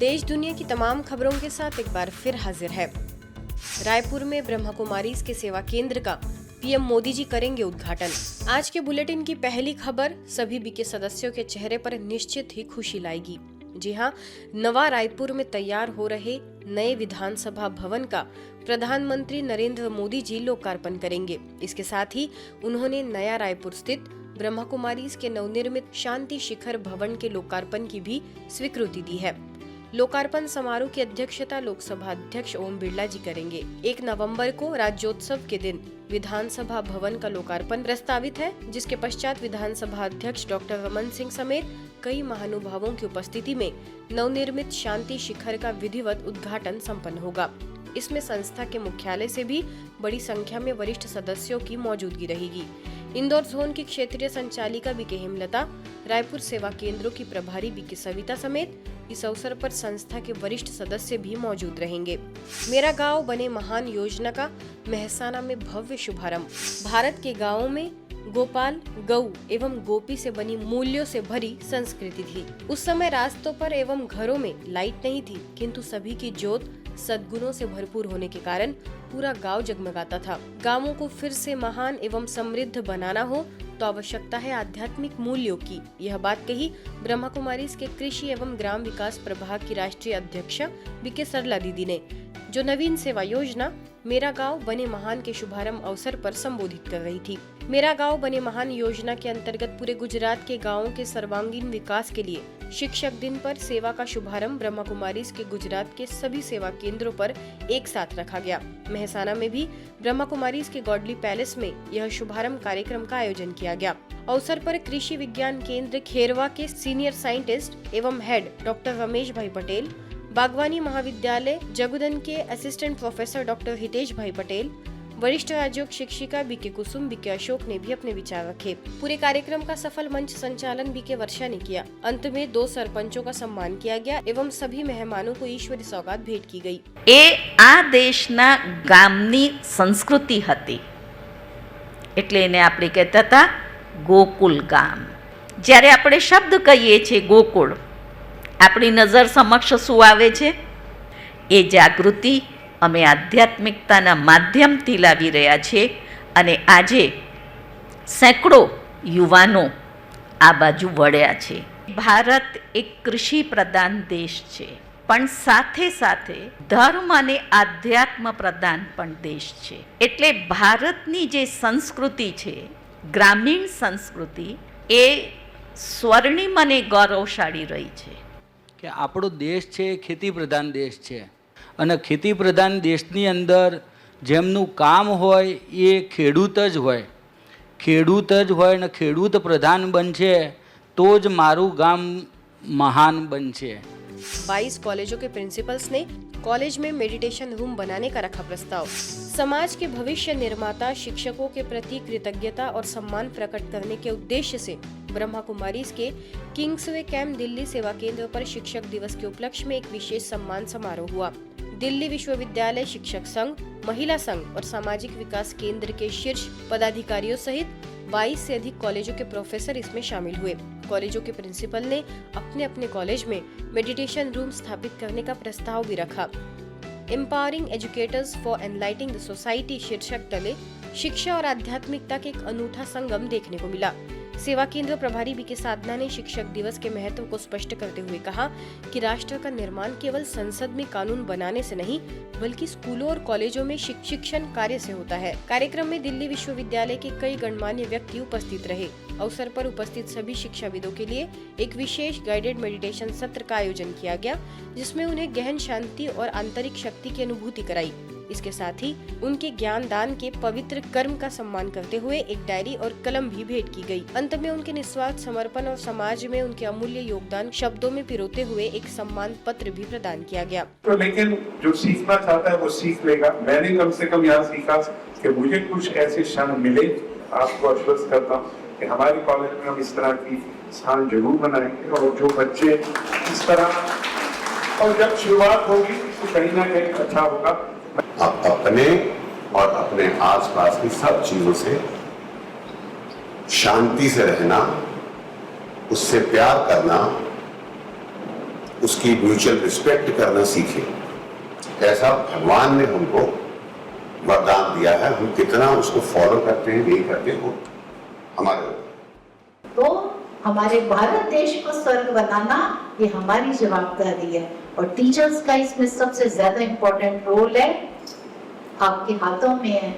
देश दुनिया की तमाम खबरों के साथ एक बार फिर हाजिर है। रायपुर में ब्रह्मा कुमारीज के सेवा केंद्र का पीएम मोदी जी करेंगे उद्घाटन। आज के बुलेटिन की पहली खबर सभी बीके सदस्यों के चेहरे पर निश्चित ही खुशी लाएगी। जी हां, नवा रायपुर में तैयार हो रहे नए विधानसभा भवन का प्रधानमंत्री नरेंद्र मोदी जी लोकार्पण करेंगे। इसके साथ ही उन्होंने नया रायपुर स्थित ब्रह्मा कुमारीज के नवनिर्मित शांति शिखर भवन के लोकार्पण की भी स्वीकृति दी है। लोकार्पण समारोह की अध्यक्षता लोकसभा अध्यक्ष ओम बिरला जी करेंगे। 1 नवंबर को राज्योत्सव के दिन विधानसभा भवन का लोकार्पण प्रस्तावित है, जिसके पश्चात विधानसभा अध्यक्ष डॉक्टर रमन सिंह समेत कई महानुभावों की उपस्थिति में नवनिर्मित शांति शिखर का विधिवत उद्घाटन संपन्न होगा। इसमें संस्था के मुख्यालय से भी बड़ी संख्या में वरिष्ठ सदस्यों की मौजूदगी रहेगी। इंदौर जोन की क्षेत्रीय संचालिका बीके हेमलता, रायपुर सेवा केंद्रों की प्रभारी बीके सविता समेत इस अवसर पर संस्था के वरिष्ठ सदस्य भी मौजूद रहेंगे। मेरा गांव बने महान योजना का मेहसाना में भव्य शुभारंभ। भारत के गांवों में गोपाल, गौ एवं गोपी से बनी मूल्यों से भरी संस्कृति थी। उस समय रास्तों पर एवं घरों में लाइट नहीं थी, किंतु सभी की ज्योत सद्गुणों से भरपूर होने के कारण पूरा गांव जगमगाता था। गांवों को फिर से महान एवं समृद्ध बनाना हो तो आवश्यकता है आध्यात्मिक मूल्यों की। यह बात कही ब्रह्मा कुमारीज के कृषि एवं ग्राम विकास प्रभाग की राष्ट्रीय अध्यक्ष बीके सरला दीदी ने, जो नवीन सेवा योजना मेरा गांव बने महान के शुभारंभ अवसर पर संबोधित कर रही थी। मेरा गांव बने महान योजना के अंतर्गत पूरे गुजरात के गांवों के सर्वांगीण विकास के लिए शिक्षक दिन पर सेवा का शुभारंभ ब्रह्मा कुमारीज के गुजरात के सभी सेवा केंद्रों पर एक साथ रखा गया। मेहसाना में भी ब्रह्मा कुमारीज के गॉडली पैलेस में यह शुभारंभ कार्यक्रम का आयोजन किया गया। अवसर पर कृषि विज्ञान केंद्र खेरवा के सीनियर साइंटिस्ट एवं हेड डॉक्टर रमेश भाई पटेल, बागवानी महाविद्यालय जगुदन के असिस्टेंट प्रोफेसर डॉक्टर हितेश भाई पटेल, वरिष्ठ राजयोग शिक्षिका बीके कुसुम, बीके अशोक ने भी अपने विचार रखे। पूरे कार्यक्रम का सफल मंच संचालन बीके वर्षा ने किया। अंत में 2 सरपंचों का सम्मान किया गया एवं सभी मेहमानों को ईश्वरी सौगात भेंट की गई। आ देशना गामनी संस्कृति हती, એટલે એને આપણે કહેતા હતા ગોકુલ ગામ। જ્યારે આપણે શબ્દ કહીએ છીએ ગોકુળ, આપણી નજર સમક્ષ શું આવે છે? એ જાગૃતિ અમે આધ્યાત્મિકતાના માધ્યમથી લાવી રહ્યા છીએ અને આજે સેંકડો યુવાનો આ બાજુ વળ્યા છે। ભારત એક કૃષિ પ્રધાન દેશ છે, પણ સાથે સાથે ધર્મ અને આધ્યાત્મ પ્રધાન પણ દેશ છે। એટલે ભારતની જે સંસ્કૃતિ છે, ગ્રામીણ સંસ્કૃતિ, એ સ્વર્ણિમ અને ગૌરવશાળી રહી છે। કે આપણો દેશ છે ખેતી પ્રધાન દેશ છે અને ખેતી પ્રધાન દેશની અંદર જેમનું કામ હોય એ ખેડૂત જ હોય, અને ખેડૂત પ્રધાન બનશે તો જ મારું ગામ મહાન બનશે। 22 कॉलेजों के प्रिंसिपल्स ने कॉलेज में मेडिटेशन रूम बनाने का रखा प्रस्ताव। समाज के भविष्य निर्माता शिक्षकों के प्रति कृतज्ञता और सम्मान प्रकट करने के उद्देश्य से ब्रह्मा कुमारीज के किंग्सवे कैंप दिल्ली सेवा केंद्र पर शिक्षक दिवस के उपलक्ष्य में एक विशेष सम्मान समारोह हुआ। दिल्ली विश्वविद्यालय शिक्षक संघ, महिला संघ और सामाजिक विकास केंद्र के शीर्ष पदाधिकारियों सहित 22 से अधिक कॉलेजों के प्रोफेसर इसमें शामिल हुए। कॉलेजों के प्रिंसिपल ने अपने अपने कॉलेज में मेडिटेशन रूम स्थापित करने का प्रस्ताव भी रखा। Empowering educators for enlightening the society शीर्षक तले शिक्षा और आध्यात्मिकता के एक अनूठा संगम देखने को मिला। सेवा केंद्र प्रभारी बीके साधना ने शिक्षक दिवस के महत्व को स्पष्ट करते हुए कहा कि राष्ट्र का निर्माण केवल संसद में कानून बनाने से नहीं, बल्कि स्कूलों और कॉलेजों में शिक्षण कार्य से होता है। कार्यक्रम में दिल्ली विश्वविद्यालय के कई गणमान्य व्यक्ति उपस्थित रहे। अवसर पर उपस्थित सभी शिक्षाविदों के लिए एक विशेष गाइडेड मेडिटेशन सत्र का आयोजन किया गया, जिसमें उन्हें गहन शांति और आंतरिक शक्ति की अनुभूति कराई। इसके साथ ही उनके ज्ञान दान के पवित्र कर्म का सम्मान करते हुए एक डायरी और कलम भी भेंट की गई। अंत में उनके निस्वार्थ समर्पण और समाज में उनके अमूल्य योगदान शब्दों में पिरोते हुए एक सम्मान पत्र भी प्रदान किया गया। तो लेकिन जो सीखना चाहता है वो सीख लेगा। मैंने कम से कम यहाँ सीखा कि मुझे कुछ ऐसे क्षण मिले। आपको आश्वस्त करता हूँ कि हमारे कॉलेज में हम इस तरह की स्थान जरूर बनाएंगे और जो बच्चे इस तरह, और जब शुरुआत होगी तो कहीं ना कहीं अच्छा होगा। अपने और अपने आसपास की सब चीजों से शांति से रहना, उससे प्यार करना, उसकी म्यूचुअल रिस्पेक्ट करना सीखें। ऐसा भगवान ने हमको वरदान दिया है, हम कितना उसको फॉलो करते हैं नहीं करते हो हमारे ऊपर। तो हमारे भारत देश को स्वर्ग बनाना ये हमारी जवाबदारी है और टीचर्स का इसमें सबसे ज्यादा इम्पोर्टेंट रोल है, आपके हाथों में है।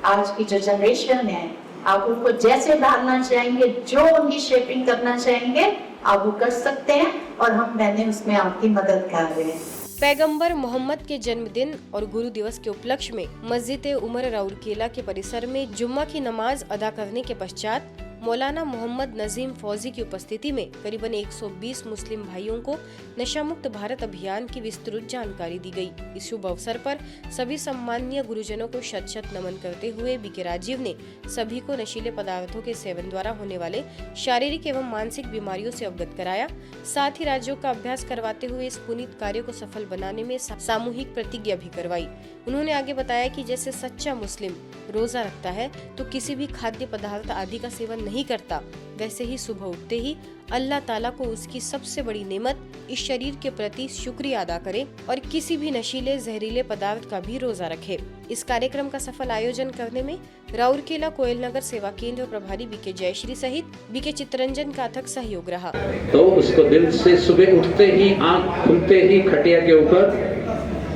आज की जो जनरेशन है, आप उनको जैसे डालना चाहेंगे, जो उनकी शेपिंग करना चाहेंगे, आप वो कर सकते हैं और मैंने उसमें आपकी मदद कर रहे हैं। पैगंबर मोहम्मद के जन्मदिन और गुरु दिवस के उपलक्ष्य में मस्जिद उमर राउरकेला के परिसर में जुम्मा की नमाज अदा करने के पश्चात मौलाना मोहम्मद नजीम फौजी की उपस्थिति में करीबन 120 मुस्लिम भाइयों को नशा मुक्त भारत अभियान की विस्तृत जानकारी दी गई। इस शुभ अवसर पर सभी सम्माननीय गुरुजनों को शत शत नमन करते हुए बीके राजीव ने सभी को नशीले पदार्थों के सेवन द्वारा होने वाले शारीरिक एवं मानसिक बीमारियों से अवगत कराया। साथ ही राज्यों का अभ्यास करवाते हुए इस पुनीत कार्य को सफल बनाने में सामूहिक प्रतिज्ञा भी करवाई। उन्होंने आगे बताया कि जैसे सच्चा मुस्लिम रोजा रखता है तो किसी भी खाद्य पदार्थ आदि का सेवन नहीं करता, वैसे ही सुबह उठते ही अल्लाह ताला को उसकी सबसे बड़ी नेमत इस शरीर के प्रति शुक्रिया अदा करे और किसी भी नशीले जहरीले पदार्थ का भी रोजा रखे। इस कार्यक्रम का सफल आयोजन करने में राउरकेला कोयल नगर सेवा केंद्र प्रभारी बीके जयश्री सहित बीके चित्रंजन का अथक सहयोग रहा। तो उसको दिल से सुबह उठते ही, आंख खुलते ही खटिया के ऊपर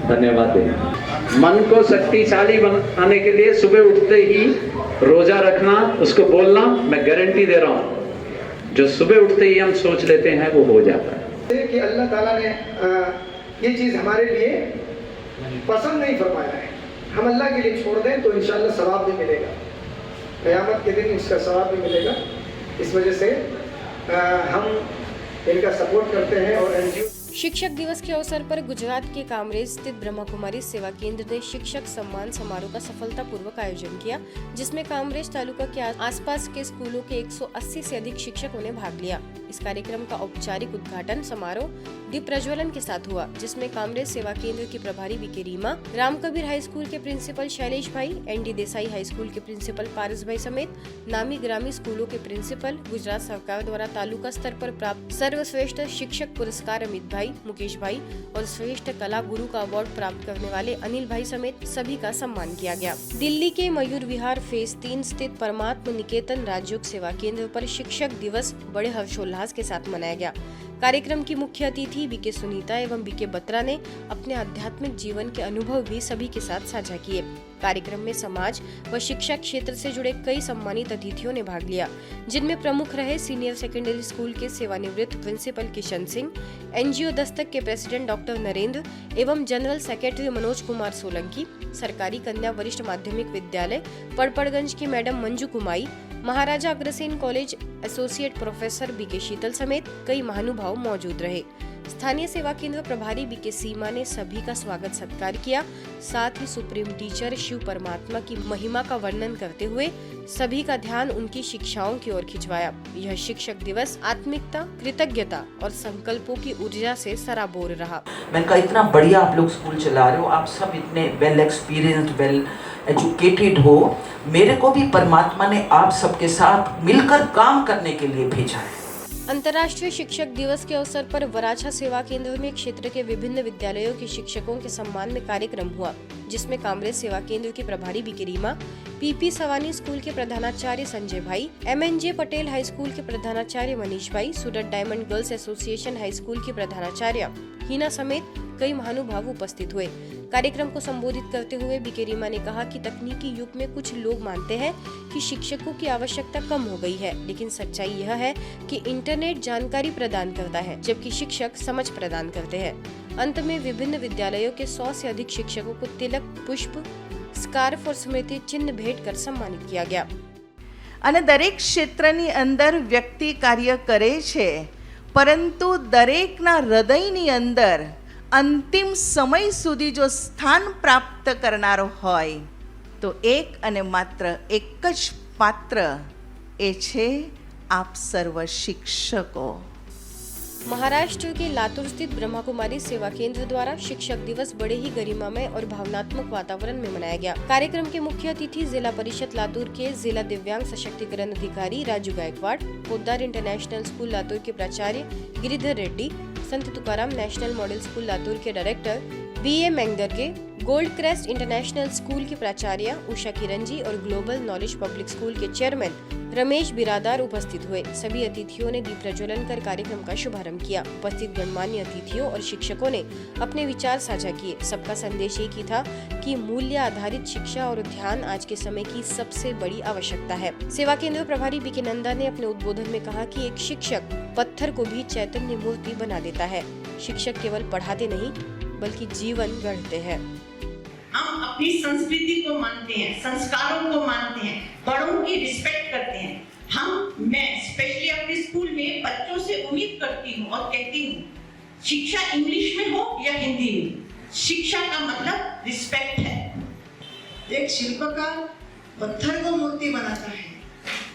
धन्यवाद देना। मन को शक्तिशाली बनाने के लिए सुबह उठते ही रोजा रखना, उसको बोलना, मैं गारंटी दे रहा हूँ जो सुबह उठते ही हम सोच लेते हैं वो हो जाता है। कि अल्लाह ताला ने ये चीज़ हमारे लिए पसंद नहीं फरमाया है, हम अल्लाह के लिए छोड़ दें तो इंशाल्लाह सवाब भी मिलेगा, क़यामत के दिन इसका सवाब भी मिलेगा। इस वजह से हम इनका सपोर्ट करते हैं। और एनजीओ शिक्षक दिवस के अवसर पर गुजरात के कामरेज स्थित ब्रह्मा कुमारी सेवा केंद्र ने शिक्षक सम्मान समारोह का सफलतापूर्वक आयोजन किया, जिसमें कामरेज तालुका के आसपास के स्कूलों के 180 से अधिक शिक्षकों ने भाग लिया। इस कार्यक्रम का औपचारिक उद्घाटन समारोह दीप प्रज्वलन के साथ हुआ, जिसमें कामरेज सेवा केंद्र की प्रभारी बीके रीमा, रामकबीर हाई स्कूल के प्रिंसिपल शैलेश भाई, एनडी देसाई हाई स्कूल के प्रिंसिपल पारस भाई समेत नामी ग्रामी स्कूलों के प्रिंसिपल, गुजरात सरकार द्वारा तालुका स्तर पर प्राप्त सर्वश्रेष्ठ शिक्षक पुरस्कार अमित भाई, मुकेश भाई और श्रेष्ठ कला गुरु का अवार्ड प्राप्त करने वाले अनिल भाई समेत सभी का सम्मान किया गया। दिल्ली के मयूर विहार फेज 3 स्थित परमात्मा निकेतन राजयोग सेवा केंद्र पर शिक्षक दिवस बड़े हर्षोल्लास के साथ मनाया गया। कार्यक्रम की मुख्य अतिथि बीके सुनीता एवं बीके बत्रा ने अपने आध्यात्मिक जीवन के अनुभव भी सभी के साथ साझा किए। कार्यक्रम में समाज व शिक्षा क्षेत्र से जुड़े कई सम्मानित अतिथियों ने भाग लिया, जिनमें प्रमुख रहे सीनियर सेकेंडरी स्कूल के सेवानिवृत्त प्रिंसिपल किशन सिंह, एनजीओ दस्तक के प्रेसिडेंट डॉक्टर नरेंद्र एवं जनरल सेक्रेटरी मनोज कुमार सोलंकी, सरकारी कन्या वरिष्ठ माध्यमिक विद्यालय पड़पड़गंज की madam Manju Kumai, Maharaja Agrasen college associate professor B K Sheetal समेत कई महानुभाव मौजूद रहे। स्थानीय सेवा केंद्र प्रभारी बीके सीमा ने सभी का स्वागत सत्कार किया। साथ ही सुप्रीम टीचर शिव परमात्मा की महिमा का वर्णन करते हुए सभी का ध्यान उनकी शिक्षाओं की ओर खिंचवाया। यह शिक्षक दिवस आत्मिकता, कृतज्ञता और संकल्पों की ऊर्जा से सराबोर रहा। मैंने कहा इतना बढ़िया आप लोग स्कूल चला रहे हो, आप सब इतने वेल एक्सपीरियंस्ड, वेल एजुकेटेड हो, मेरे को भी परमात्मा ने आप सबके साथ मिलकर काम करने के लिए भेजा है। अंतर्राष्ट्रीय शिक्षक दिवस के अवसर पर वराछा सेवा केंद्र में क्षेत्र के विभिन्न विद्यालयों के शिक्षकों के सम्मान में कार्यक्रम हुआ, जिसमें कामरेज सेवा केंद्र की प्रभारी बीके रीमा, पीपी सवानी स्कूल के प्रधानाचार्य संजय भाई, एमएनजे पटेल हाई स्कूल के प्रधानाचार्य Manish Bhai, Surat diamond girls association high school की प्रधानाचार्य हिना समेत कई महानुभाव उपस्थित हुए। कार्यक्रम को संबोधित करते हुए बीके रीमा ने कहा कि तकनीकी युग में कुछ लोग मानते हैं कि शिक्षकों की आवश्यकता कम हो गई है, लेकिन सच्चाई यह है कि इंटरनेट जानकारी प्रदान करता है, जबकि शिक्षक समझ प्रदान करते हैं। अंत में विभिन्न विद्यालयों के 100 से अधिक शिक्षकों को तिलक, पुष्प, स्कार्फ और स्मृति चिन्ह भेंट कर सम्मानित किया गया। અને દરેક ક્ષેત્રની અંદર વ્યક્તિ કાર્ય કરે છે, પરંતુ દરેકના હૃદયની અંદર અંતિમ સમય સુધી જો સ્થાન પ્રાપ્ત કરનારો હોય તો એક અને માત્ર એક જ પાત્ર એ છે આપ સર્વ શિક્ષકો। महाराष्ट्र के लातूर स्थित ब्रह्मा कुमारी सेवा केंद्र द्वारा शिक्षक दिवस बड़े ही गरिमामय और भावनात्मक वातावरण में मनाया गया। कार्यक्रम के मुख्य अतिथि जिला परिषद लातूर के जिला दिव्यांग सशक्तिकरण अधिकारी राजू गायकवाड़, पोद्दार इंटरनेशनल स्कूल लातूर के प्राचार्य Giridhar Reddy, Sant Tukaram national model school Latur के director BA Mengdarge, gold crest international school की प्राचार्य उषा किरंजी और ग्लोबल नॉलेज पब्लिक स्कूल के चेयरमैन रमेश बिरादार उपस्थित हुए। सभी अतिथियों ने दीप प्रज्वलन कर कार्यक्रम का शुभारंभ किया। उपस्थित गणमान्य अतिथियों और शिक्षकों ने अपने विचार साझा किए। सबका संदेश एक ही था कि मूल्य आधारित शिक्षा और ध्यान आज के समय की सबसे बड़ी आवश्यकता है। सेवा केंद्र प्रभारी BK नंदा ने अपने उद्बोधन में कहा कि एक शिक्षक पत्थर को भी चैतन्य मूर्ति बना देता है। शिक्षक केवल पढ़ाते नहीं बल्कि जीवन गढ़ते हैं। हम अपनी संस्कृति को मानते हैं, संस्कारों को मानते हैं, बड़ों की रिस्पेक्ट करते हैं। मैं स्पेशली अपने स्कूल में बच्चों से उम्मीद करती हूँ और कहती हूँ, शिक्षा इंग्लिश में हो या हिंदी में, शिक्षा का मतलब रिस्पेक्ट है। एक शिल्पकार पत्थर को मूर्ति बनाता है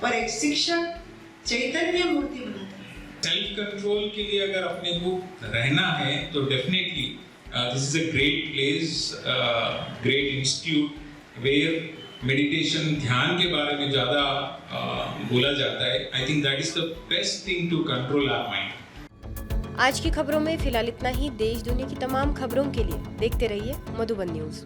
और एक शिक्षक चैतन्य मूर्ति बनाता है। सेल्फ कंट्रोल के लिए अगर अपने को रहना है तो definitely this is a great place, great institute where meditation, ध्यान के बारे में ज़्यादा बोला जाता है. I think that is the best thing to control our mind. आज की खबरों में फिलहाल इतना ही। देश दुनिया की तमाम खबरों के लिए देखते रहिए मधुबन न्यूज।